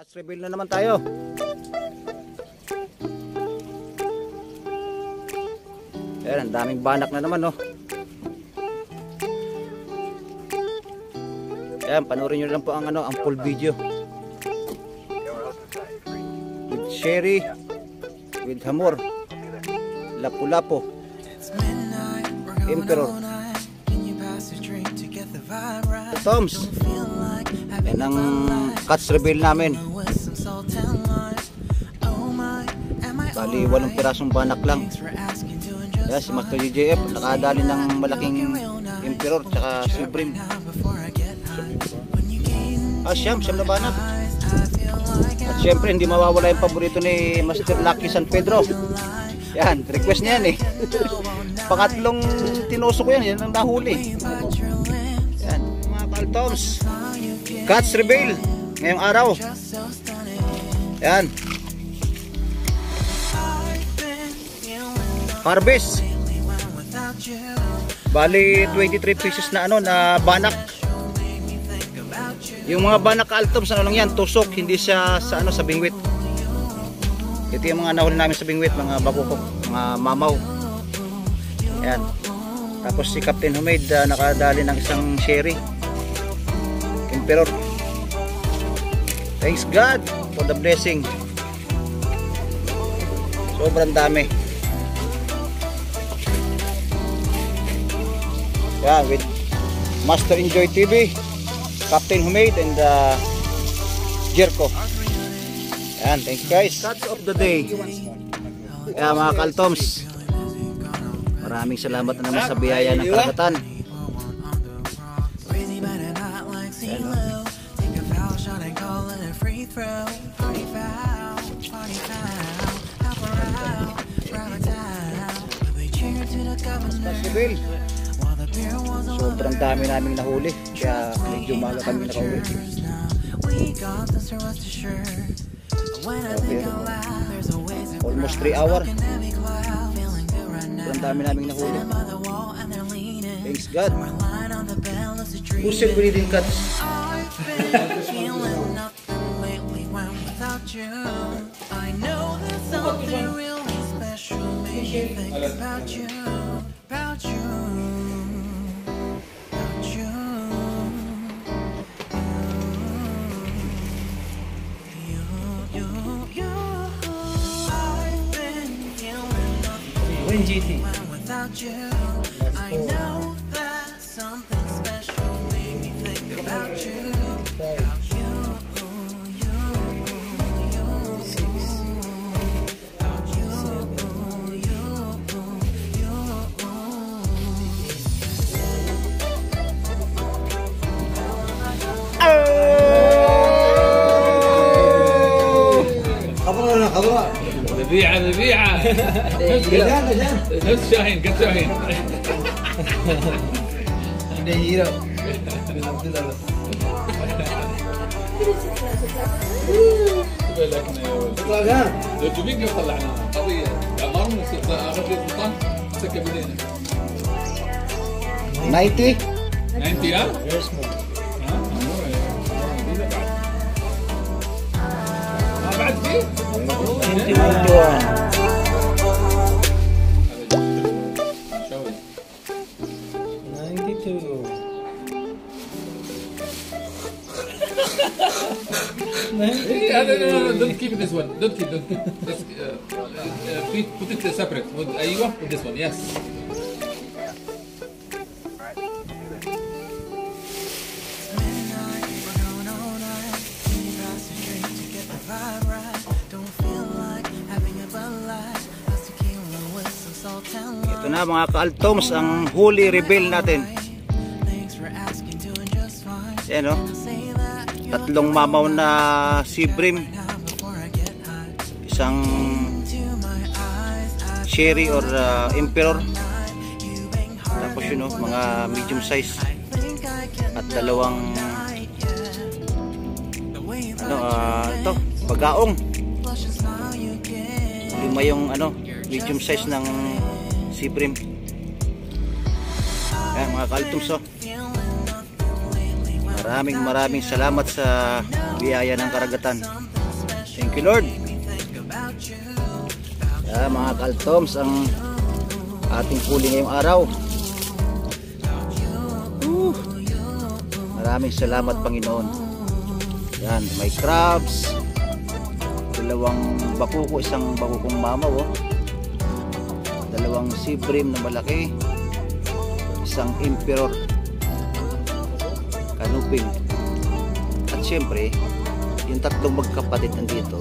Catch reveal na naman tayo. Ayan, ang daming banak na naman, no. Ayan, panoorin nyo lang po ang ang full video. With Sherry, with Hamor, Lapu-Lapu, Emperor, Toms. Yan ang catch reveal namin. Bali 8 pirasong banak lang. Kaya si Master JJF nakadali ng malaking Emperor tsaka Supreme. Siyam na banak. At syempre hindi mawawala yung paborito ni Master Lucky San Pedro. Yan, request niya yan eh. Pangatlong tinuso ko yan ang nahuli. Yan, mga Kaltoms, catch reveal ngayong araw. Yan, harvest. Bali 23 pieces na na banak. Yung mga banak Kaltoms lang yan, tusok, hindi siya sa sa bingwit. Ito yung mga nahuli namin sa bingwit, mga babukok, mga mamaw. Ayan. Tapos si Captain Humid nakadali ng isang Sherry Emperor. Thanks God for the blessing. Sobrang dami. Yeah, with Master Enjoy TV, Captain Humid, and Jericho. Yan, thank you guys. Catch of the day. Kaya mga Kaltoms, maraming salamat na naman sa biyaya ng karagatan. Sobrang dami naming nahuli, kaya medyo maga kami nakahuli. Almost 3 hours. Sobrang dami naming nahuli. Thanks God. Pusil breeding cats. I know there's something really special made me think about you, about you. GT. Without you, I know that something special made me think about you. About you, you. About you, ذبيعة نفس شاهين قد شاهين لو جبين كيف طلعنا قضية عمار من آخر في السلطان سكة بدينا 90 90 بعد فيه 92 don't keep this one. Don't keep. Just put it separate. أيوة, with this one. Yes. Ito na mga Kaltoms, ang huli reveal natin. Yan o. Tatlong mamaw na Supreme, isang Sherry or Emperor, tapos yun mga medium size, at dalawang ito, pagaong. 5 yung medium size ng Supreme. Ayan mga Kaltoms, maraming salamat sa biyaya ng karagatan. Thank you, Lord. Mga kaltoms, ang ating huli ngayong araw. Maraming salamat, Panginoon. Yan, may crabs, dalawang bakuko, isang bakukong mamaw, dalawang sea bream na malaki, isang emperor kanuping, at syempre yung tatlong magkapatid nandito.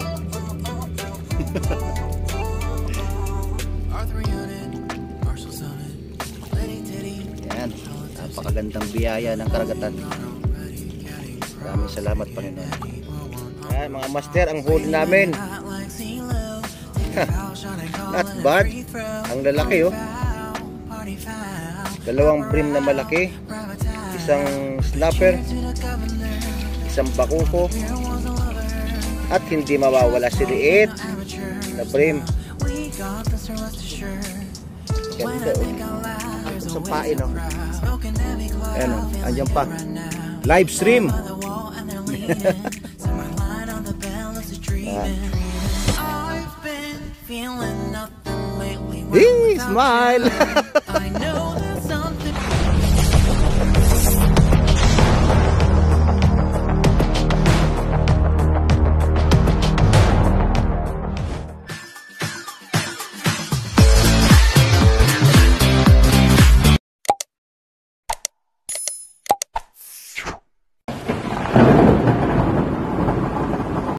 Yan, napakagandang biyaya ng karagatan. Maraming salamat, Panginoon. Yan, mga master, ang huli namin. Not bad. Ang lalaki, dalawang brim na malaki, isang snapper, isang bakuko, at hindi mawawala si liit na brim. Ganda, sa pain, ayan, andyan pa, live stream. Smile.